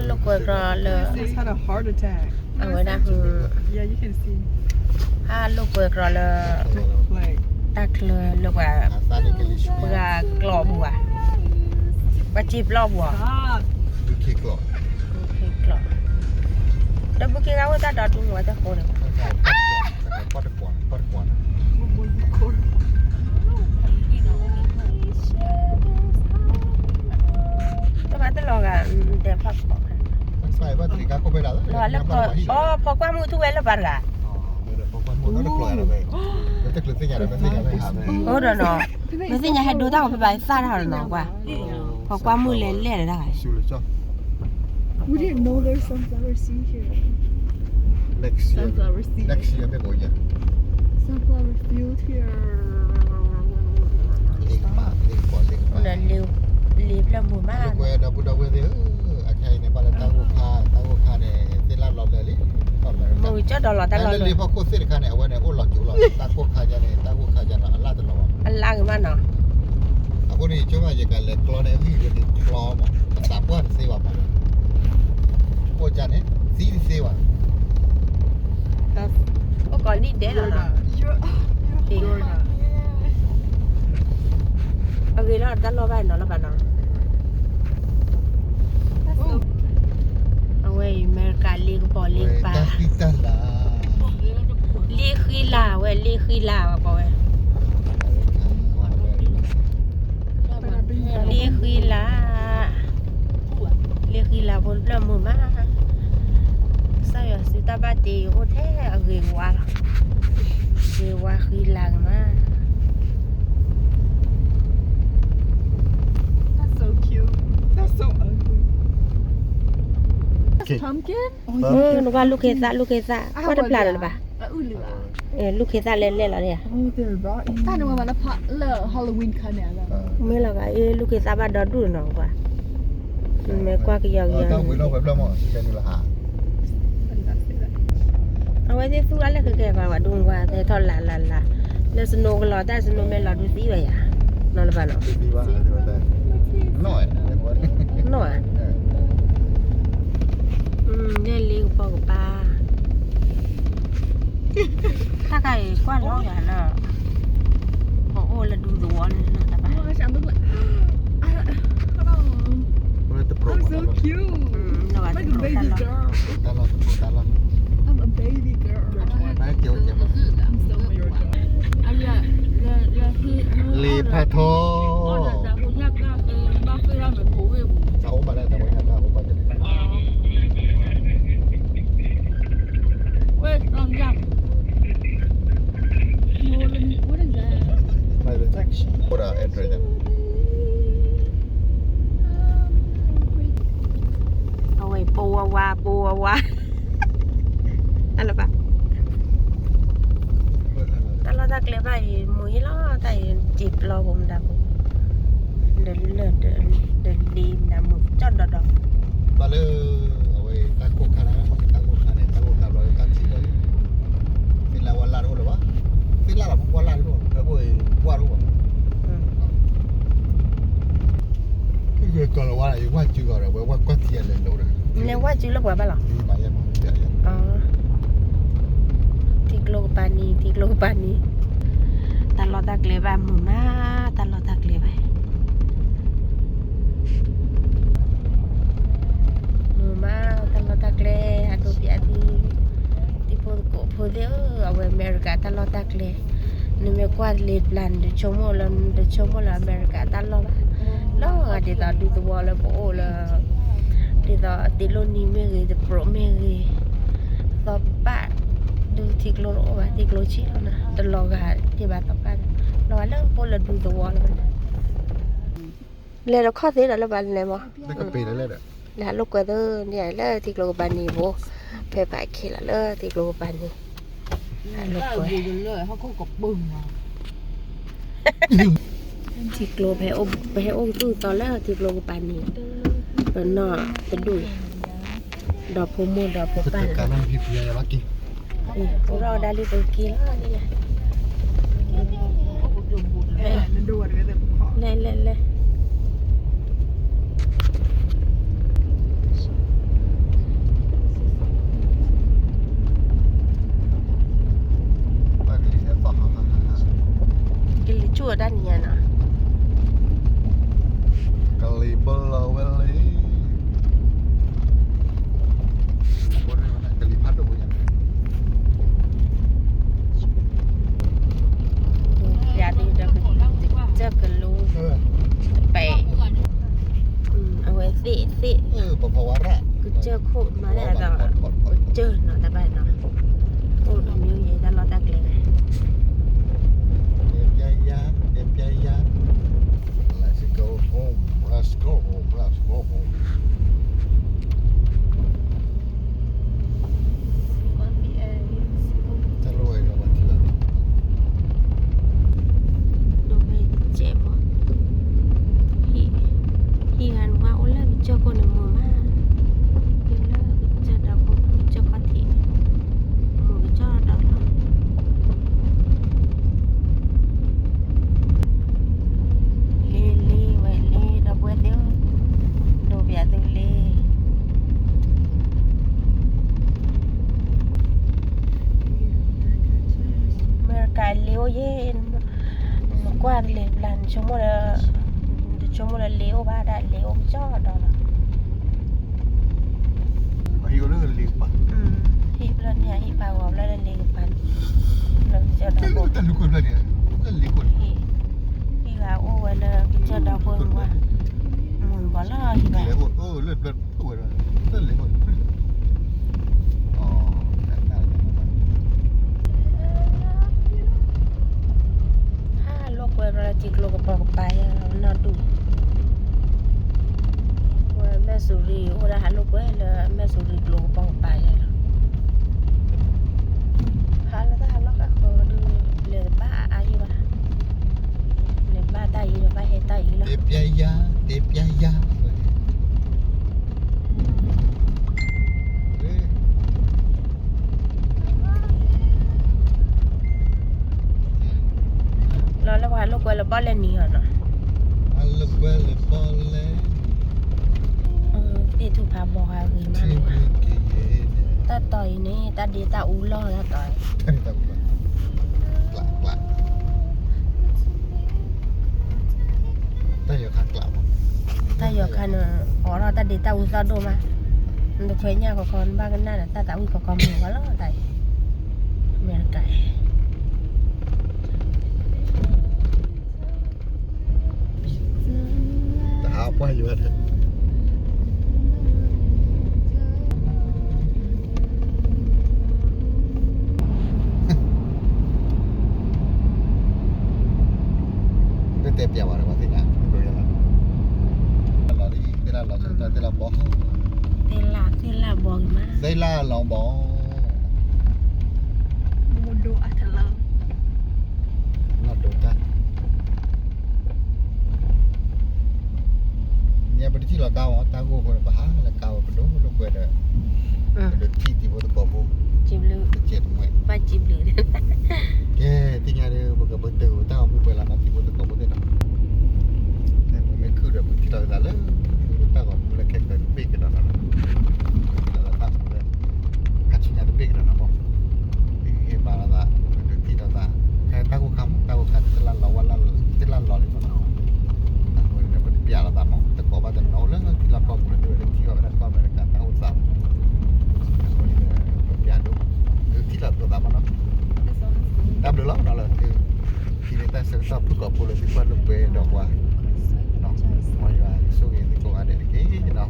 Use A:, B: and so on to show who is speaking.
A: look at the.
B: Just had a heart attack. Yeah, you can see.
A: Look at the.
B: Like.
A: ตักเลยลูกว่าเวลากรอบหัวปลาจีบรอบหัว
C: ดูขี้กรอบ
A: โอเคกรอบแล้วบุกี้เราจะดอดหัวจะโคเลย
C: ปอดกวน
A: แต่ว่าตลอดอ่ะเดี๋ยวพักก่อน
C: ใส่ว่าตรีกาก็ไม่ได้
A: แล้วก็พอกว่ามือทุกเวลาบ้านละ
C: พอความมือก็กลัวอะไรไปแล้วจะกลืนสิ่งอะไรไม่สิ่งอะไรหาไม่
A: เดี๋ยวเนาะไม่สิ่งให้ดูตั้งไปซ่าเท่านั้นกว่าพอกว่ามือเล่นได้
C: ชิวเลยจ้ะ
B: We didn't know there's sunflower seed here.
C: next year ไม่โกย
B: Sunflower field here.
C: เลี้ยงปลาเลี้ยงปลา
A: เดินรีบแล้วหมู่บ้าน
C: ลูกเวดาบุดาเวเดออาใครในบ้านตั้งหัวคาเนี่ยที่ร้านเราเลย
A: มือจะดอลลาร์ตลอดเลย
C: พอโคตรสิริคาเนี่ยเอาไว้ในโอ้หลอดอยู่หลอดตั้งหัวคาจะเนี่ยตั้งหัวคาจะละลาตลอด
A: อันล่างมันเนาะ
C: aku ni cuma je kalau keluar dari ni keluar mah tak apa sewa mah kau jangan si sewa
A: ก็ก่อนนี่เด็ดแล้วนะเอางี้แล้วด้านรอบบ้านเนาะแล้วกันเนาะเอาไว้เมริกาลีกปอลีกปลาลีคีลาเว้ยลีคีลาว่าปอเว้ยลีคีลาบนเรื่องมือมาใส่สุดตาบาตีโอเท่เรียกว่าคีลามา
B: That's so cute. That's so ugly. That's pumpkin?
A: นึกว่าลูกเคซ่าว่าจะปลาหรือเปล่าลูกเคซ่าเล่นแล้วเนี่ย
B: Oh, they're rotten.
D: 但是我把它拍了 Halloween 看见了。
A: ไม่หรอกลูกเคซ่าบ้านดอดูน้องกว่าไม่กว่าก็ยัง
C: ต้องวิ่งลงไปแล้วมั้งเป็นมูลค่า
A: เอาไว้ที่สู้อะไรคือแกว่าดูว่าแต่ทอดละแล้วสนุกรอได้สนุกไม่รอดูสิไปอ่ะนอนหรือเปล่าเนาะ
C: ดีว่าแต่น้อย
A: น้อยเนี่ยเลี้ยงปอกับปลาถ้าใครกว้านร้องอย่างน่ะโอ้แล้วดูตัวเลยนะแต่ปลา
B: Oh, I sound like. I'm so cute.
A: นอน
B: Like a baby girl.
C: ตลอด
B: I'm a baby girl.
C: ไม่เกี่ยวกับ
B: I'm still your dog.
C: ลีพาโทจะโอ้มาได้แต่ว่าอยากจะโอ้มาจะไม่เป็นโอ้ด่าเอ็ดเลยเนี่ย
A: เอาไว้ปูวานั่นแหละปะแต่เราตักเลยไปมุ้ยล้อแต่จีบเราผมดำเดินดีดำมุดจอดดอก
C: มาเลยเอาไว้ตั้งโคคานะตั้งโคคาเนี่ยตั้งโคคาเลยตั้งชิ้นเลยสิลาวันลารู้หรือวะสิลาหรอวันลารู้แล้วบุ้ยว่ารู้ป่ะคือก่อนเราว่าอะไรว่าจืดก่อนเราว่าก็เทียนเลยรู้เลย
A: เนี่ยว่าจื้อแล้วกว่าป่ะหรอ
C: นี่มาเยอะมั้งเยอะ
A: อ๋อทิกโลปานีตลอดตักเลยไปหมุนมาตลอดตักเลยไปหมุนมาตลอดตักเลยอาตุบิอาที่พอเดียวเอาไว้อเมริกาตลอดตักเลยนี่ไม่กว่าเลดบลันเดชโมลอเมริกาตลอดแล้วเดี๋ยวดูตัวแล้วโอ้แล้วเดี๋ยวติโลนี่ไม่เลยแต่โปรไม่เลยต่อไปดูทิกโลโอ้ะทิกโลชิแล้วนะตลอดกันที่บ้านต่อไปรอแล้วพอเราดูตัวแล้วมันเลยเราข้อเสียแล้วบ้านเลยมั้ง
C: นี่ก็ปีแล้วเลย
A: แล้วลูกก็เดินเนี่ยแล้วทิกโลบ้านนี้โบไปไปเขียนแล้วทิกโลบ้านนี้ลูกก็ทิกโลไปให้องตู้ตอนแล้วทิกโลบ้านนี้เป็นนอเป็นดุยดอกโพโมดอกโพป้า
C: การนั่งพิพิธภัณฑ์กี่
A: เราได้ลิตรกินแล้วนี่ไง
B: Men då är det väl på.
A: เล่ สิ
C: ปภวระ
A: กูเจอโคตรมาแล้วก็กูเจอเนาะแต่ไปเนาะโอ้ยมีอยู่ตลอดตะเกล
C: เด็บใหญ่ let's go home let's go home let's go home จะรวยกับวันที่เรา
A: ดูไปเจ็บบ่ฮีหันว่าโอ้แล้วเจอคนในมือมาพี่เลิกเจอดอกเจอคอทีมือเจอดอกเล่ไว้เล่ดอกเว้ยเดียวดูเบียดเล่เมื่อกายเลี้ยวเย็นกว่าเล็บลันชั่วโมงละเลี้ยวบ้าได้เลี้ยวจอดอก
C: มาอยู่เรื่องลิงปะ
A: ฮิปแล้วเนี่ยฮิปาวแล้วเลี้ยวปันเราจะด
C: แต่
A: อก
C: ลูกคนเลยเนี่ยลิงคน
A: ฮิลาโอ้เวลาเจอดอกคนว่ามึงบ่ล่อฮิบะ
C: เลี้ยคนเลือดตัวเลยเลือดลิงคนอ๋อน่า
A: ถ้าโลกเวลาจิกโลกปอกไปนอนดูว่าแม่สุรีโอ้ละหาโลกเวลแม่สุรีโลกปอกไปหาแล้วถ้าโลกก็คือดูเลยบ้าอายุบ้าเลยบ้าตายอยู่บ้าเฮตายอยู่แล้ว
C: เด็บใหญ่
A: แล้วว่าโลกเวลบ้าเล่นนี่เหรอ
C: alla quelle bolle
A: ที่ถูกพาบอกอะไรมา
C: ที่เกียร์
A: ตาต่อยนี่ตาดีตาอูล่อตาต่อย
C: ท่านตะกุกละแต่อยู่ข้างกลับ
A: ตาหยอกคันอ๋อเราตาดีตาอูซาโดมามันตัวเคยเนี่ยก็คนบ้ากันนั่นตาตาอูก็คอมหัวแล้วตายเมียไก่
C: แต่หาไปอยู่เถอะเต็มเปี่ยมอะไรวะสินะดูยังไงเราดีเวลาเราจะแต่ละบอ
A: เทลาบอกมา
C: ได้ล่าลองบอ
B: Mundo adalah
C: นอดดูจ้ะเนี่ยเป็นที่เราเกาตากูคนบ้าแล้วเกาเป็นดูลูกเวดเป็นที่ที่วัตถุกรรม
A: จิบลือ
C: เจ็ดหน่วย
A: ป้าจิบลือ
C: แกที่งานเดียวกับเบอร์ตูเต้าไม่เวลามาที่วัตถุกรรมได้หรอกแต่ผมไม่คือแบบที่เราจะเลิกเต้ากับเราแค่เกิดปีกันแล้วนะเราตั้งเลยการชิงงานปีกันแล้วนะบอกเฮ้ยบาลาดาเป็นที่เราตั้งแค่ตั้งกูคำตั้งกูคัดที่ร้านเราวันละที่ร้านเราเลยมั้งตั้งไว้เนี่ยเป็นปีอะไรต่างมั้งแต่ก่อนว่าจะเอาเรื่องที่เราก็เหมือนเดิมที่เราได้ก็เป็นการตั้งอุตสาหวันนี้เป็นปีดูที่เราตัวตามมันเนาะ đáp được lắm đó là khi người ta sẽ tập thuộc của policy quan lúc về đó qua nó ngoài ra số tiền thì có ai để cái gì đâu